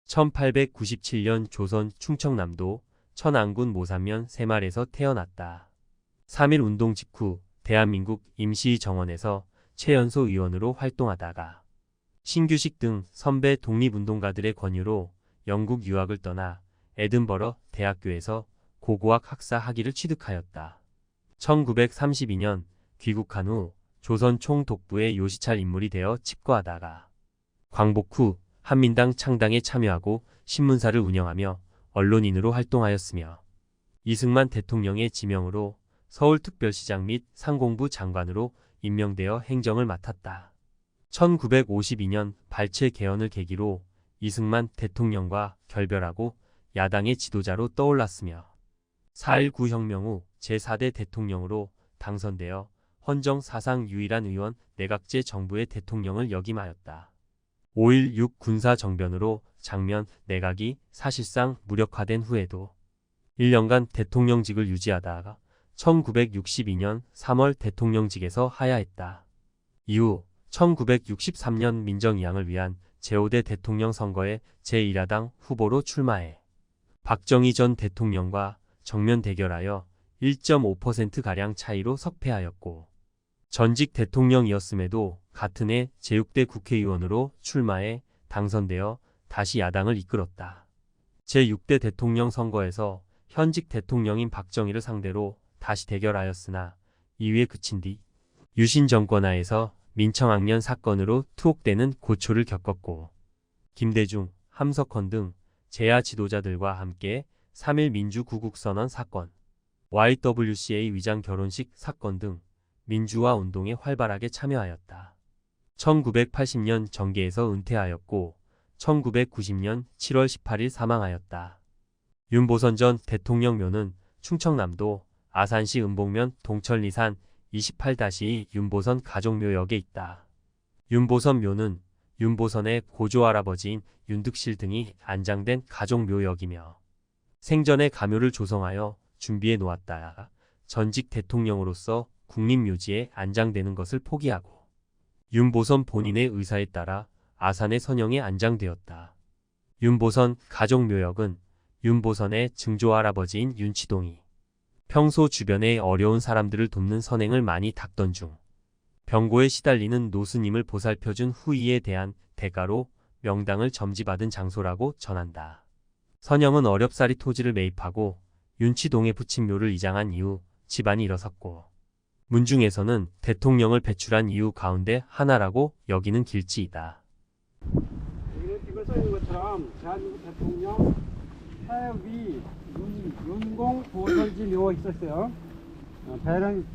1897년 조선 충청남도 천안군 모산면 새말에서 태어났다. 3.1 운동 직후 대한민국 임시정원에서 최연소 의원으로 활동하다가 신규식 등 선배 독립운동가들의 권유로 영국 유학을 떠나 에든버러 대학교에서 고고학 학사 학위를 취득하였다. 1932년 귀국한 후 조선 총독부의 요시찰 인물이 되어 칩거하다가 광복 후 한민당 창당에 참여하고 신문사를 운영하며 언론인으로 활동하였으며 이승만 대통령의 지명으로 서울특별시장 및 상공부 장관으로 임명되어 행정을 맡았다. 1952년 발췌 개헌을 계기로 이승만 대통령과 결별하고 야당의 지도자로 떠올랐으며 4.19 혁명 후 제4대 대통령으로 당선되어 헌정 사상 유일한 의원 내각제 정부의 대통령을 역임하였다. 5.16 군사정변으로 장면 내각이 사실상 무력화된 후에도 1년간 대통령직을 유지하다가 1962년 3월 대통령직에서 하야했다. 이후 1963년 민정이양을 위한 제5대 대통령 선거에 제1야당 후보로 출마해 박정희 전 대통령과 정면 대결하여 1.5%가량 차이로 석패하였고 전직 대통령이었음에도 같은 해 제6대 국회의원으로 출마해 당선되어 다시 야당을 이끌었다. 제6대 대통령 선거에서 현직 대통령인 박정희를 상대로 다시 대결하였으나 2위에 그친 뒤 유신 정권 하에서 민청학년 사건으로 투옥되는 고초를 겪었고 김대중, 함석헌 등 재야 지도자들과 함께 3.1 민주구국선언 사건, YWCA 위장 결혼식 사건 등 민주화 운동에 활발하게 참여하였다. 1980년 정계에서 은퇴하였고 1990년 7월 18일 사망하였다. 윤보선 전 대통령 묘는 충청남도 아산시 은복면 동천리산 28-2 윤보선 가족묘역에 있다. 윤보선 묘는 윤보선의 고조할아버지인 윤득실 등이 안장된 가족묘역이며 생전에 가묘를 조성하여 준비해 놓았다. 전직 대통령으로서 국립묘지에 안장되는 것을 포기하고 윤보선 본인의 의사에 따라 아산의 선영에 안장되었다. 윤보선 가족묘역은 윤보선의 증조할아버지인 윤치동이 평소 주변의 어려운 사람들을 돕는 선행을 많이 닦던 중 병고에 시달리는 노스님을 보살펴준 후이에 대한 대가로 명당을 점지받은 장소라고 전한다. 선영은 어렵사리 토지를 매입하고 윤치동에 붙인 묘를 이장한 이후 집안이 일어섰고 문중에서는 대통령을 배출한 이유 가운데 하나라고 여기는 길지이다. 여기는 지금 써있는 것처럼 대한민국 대통령 해위 윤공 보선지 묘 있었어요. 배는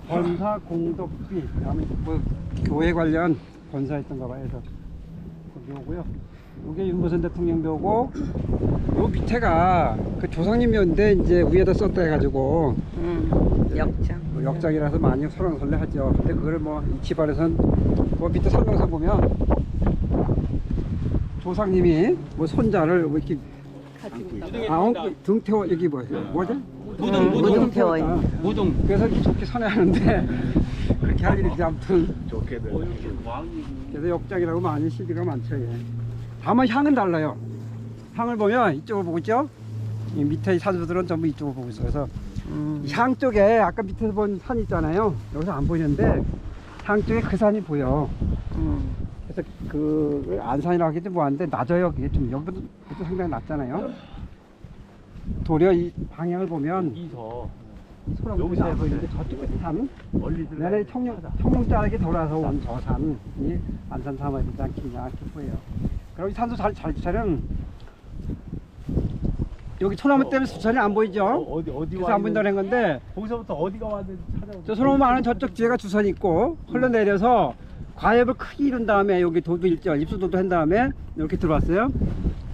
권사 공덕비, 그다음에 뭐 교회 관련 권사했던가 봐요. 그래서 그 묘고요. 이게 윤보선 대통령 묘고, 요 밑에가 그 조상님 묘인데 이제 위에다 썼다 해가지고 역장. 역장이라서 많이 설렁설레하죠. 근데 그거를 뭐 이 집안에선 뭐 밑에 설명서 보면 조상님이 뭐 손자를 뭐 이렇게 등 태워 여기 뭐지? 무등 태워 있는. 무등. 그래서 이렇게 좋게 선회하는데 그렇게 할 일이 아무튼 좋게들. 그래서 역장이라고 많이 시비가 많죠. 예. 다만 향은 달라요. 향을 보면 이쪽을 보고 있죠? 이 밑에 산수들은 전부 이쪽을 보고 있어요. 그래서 향 쪽에 아까 밑에서 본 산 있잖아요. 여기서 안 보이는데 향 쪽에 그 산이 보여. 그래서 그 안산이라고 하기도 뭐한데 낮아요. 그게 좀 여기도 상당히 낮잖아요. 도리어 이 방향을 보면 소나무들이 안 보이는데 저쪽 끝에 산, 내내 청룡자락에 돌아서 온 저 산이 안산 사마이지 않겠냐 이렇게 보여요. 그럼 이 산소 자체는 여기 소나무 때문에 수천이 안 보이죠? 그래서 안 보인다는 건데 거기서부터 어디가 왔는지 찾아보고. 저 소나무 많은 저쪽 뒤에가 주선이 있고 흘러내려서 과엽을 크게 이룬 다음에 여기 도도 일절 입수도도 한 다음에 이렇게 들어왔어요.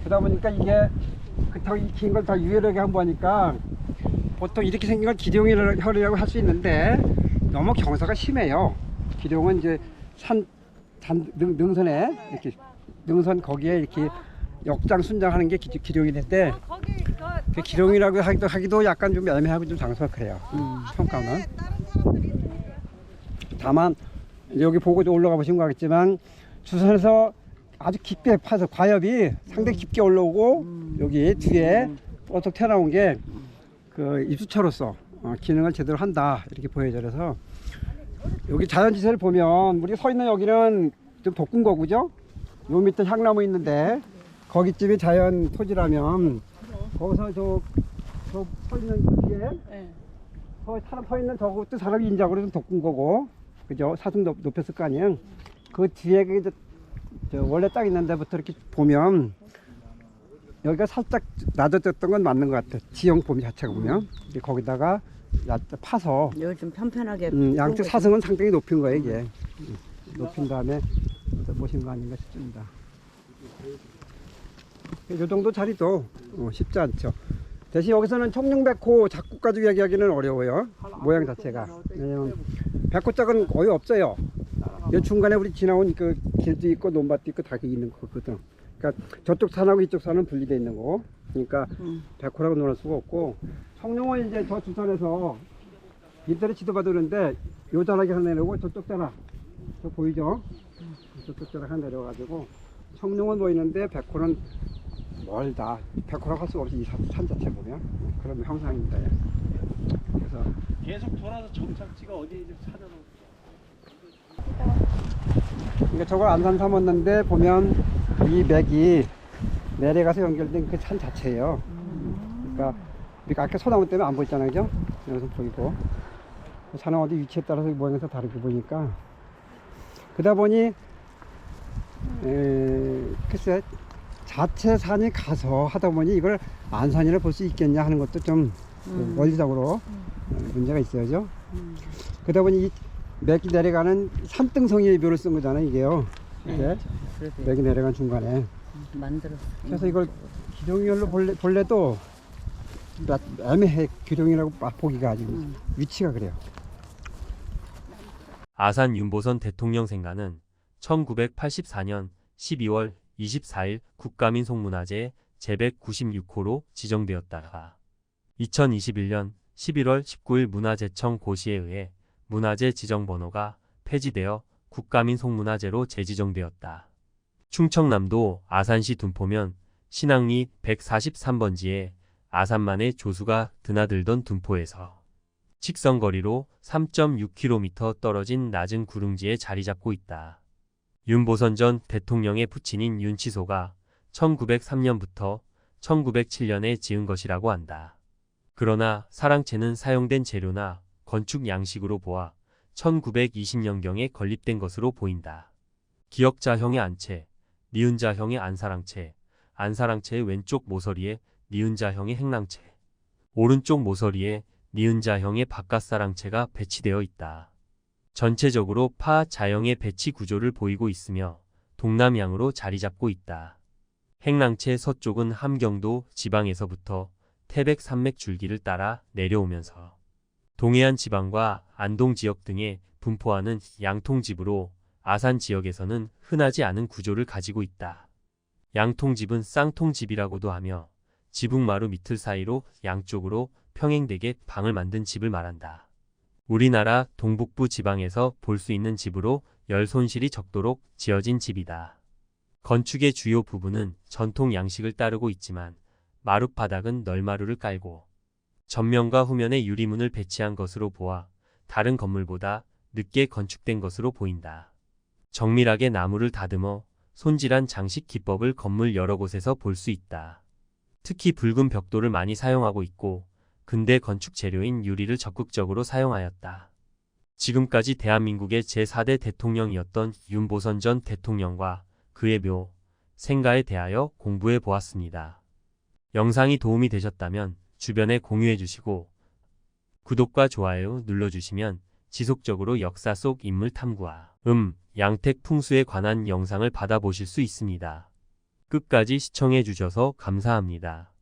그러다 보니까 이게 그렇다고 이 긴 걸 다 유연하게 한 거니까 보통 이렇게 생긴 걸 기룡혈이라고 할 수 있는데 너무 경사가 심해요. 기룡은 이제 능선에 이렇게 능선 거기에 이렇게 역장 순장하는 게 기룡이 됐대. 그 기룡이라고 하기도 약간 좀 애매하고 좀 장소가 그래요. 평가는. 다만 여기 보고 올라가 보시면 알겠지만 주선에서 아주 깊게 파서 과엽이 상당히 깊게 올라오고 여기 뒤에 뻗어 튀어나온 게 그 입수처로서 기능을 제대로 한다 이렇게 보여져서 여기 자연지세를 보면 우리 서 있는 여기는 좀 독군 거구죠. 요 밑에 향나무 있는데 거기쯤이 자연 토지라면 거기서 저 서 있는 그 뒤에 사람 서 있는 저것도 사람이 인작으로 좀 독군 거고 그죠? 사슴 높였을 거 아니에요. 그 뒤에 그 저 원래 딱 있는 데부터 이렇게 보면 여기가 살짝 낮아졌던 건 맞는 것 같아. 지형 봄 자체가 보면 거기다가 파서 여기 좀 편편하게. 양쪽 사승은 상당히 높인 거예요 이게. 높인 다음에 모신 거 아닌가 싶습니다. 이 정도 자리도 쉽지 않죠. 대신 여기서는 청룡백호 작곡 가지고 이야기하기는 어려워요. 모양 자체가. 왜냐면 백호짝은 거의 없어요. 이 중간에 우리 지나온 그 길도 있고 논밭도 있고 다 있는 거거든. 그러니까 저쪽 산하고 이쪽 산은 분리되어 있는 거고. 그러니까 백호라고 논할 수가 없고. 청룡은 이제 저 주산에서 인터넷 지도봐도 그런데 요 자락에 하나 내려오고 저쪽 자락 저 보이죠? 저쪽 자락 하나 내려가지고 청룡은 보이는데 백호는 멀다. 백호라고 할 수가 없이 이 산 자체 보면 그런 형상입니다. 예. 그래서 계속 돌아서 정착지가 어디인지 찾아서. 그러니까 저걸 안산 삼았는데 보면 이 맥이 내려가서 연결된 그 산 자체예요. 그러니까 우리가 아까 소나무 때문에 안 보였잖아요, 그죠? 여기서 보이고 산은 어디 위치에 따라서 모양에서 다르게 보이니까 그러다 보니 글쎄 자체 산이 가서 하다 보니 이걸 안산이라 볼 수 있겠냐 하는 것도 좀 원리적으로 문제가 있어야죠. 그러다 보니 이 맥이 내려가는 산등성이의 묘를 쓴 거잖아요, 이게요. 이게 맥이 내려간 중간에. 만들었어. 그래서 이걸 기룡열로 볼래도 애매해. 기룡이라고 보기가 아주 위치가 그래요. 아산 윤보선 대통령 생가는 1984년 12월 24일 국가민속문화재 제196호로 지정되었다가 2021년 11월 19일 문화재청 고시에 의해 문화재 지정번호가 폐지되어 국가민속문화재로 재지정되었다. 충청남도 아산시 둔포면 신항리 143번지에 아산만의 조수가 드나들던 둔포에서 직선거리로 3.6km 떨어진 낮은 구릉지에 자리 잡고 있다. 윤보선 전 대통령의 부친인 윤치소가 1903년부터 1907년에 지은 것이라고 한다. 그러나 사랑채는 사용된 재료나 건축 양식으로 보아 1920년경에 건립된 것으로 보인다. 기역자형의 안채, 니은자형의 안사랑채, 안사랑채의 왼쪽 모서리에 니은자형의 행랑채, 오른쪽 모서리에 니은자형의 바깥사랑채가 배치되어 있다. 전체적으로 파자형의 배치 구조를 보이고 있으며 동남향으로 자리 잡고 있다. 행랑채 서쪽은 함경도 지방에서부터 태백 산맥 줄기를 따라 내려오면서 동해안 지방과 안동 지역 등에 분포하는 양통집으로 아산 지역에서는 흔하지 않은 구조를 가지고 있다. 양통집은 쌍통집이라고도 하며 지붕마루 밑을 사이로 양쪽으로 평행되게 방을 만든 집을 말한다. 우리나라 동북부 지방에서 볼 수 있는 집으로 열 손실이 적도록 지어진 집이다. 건축의 주요 부분은 전통 양식을 따르고 있지만 마룻바닥은 널마루를 깔고 전면과 후면에 유리문을 배치한 것으로 보아 다른 건물보다 늦게 건축된 것으로 보인다. 정밀하게 나무를 다듬어 손질한 장식 기법을 건물 여러 곳에서 볼 수 있다. 특히 붉은 벽돌을 많이 사용하고 있고 근대 건축 재료인 유리를 적극적으로 사용하였다. 지금까지 대한민국의 제4대 대통령이었던 윤보선 전 대통령과 그의 묘, 생가에 대하여 공부해 보았습니다. 영상이 도움이 되셨다면 주변에 공유해 주시고 구독과 좋아요 눌러주시면 지속적으로 역사 속 인물 탐구와 양택 풍수에 관한 영상을 받아보실 수 있습니다. 끝까지 시청해 주셔서 감사합니다.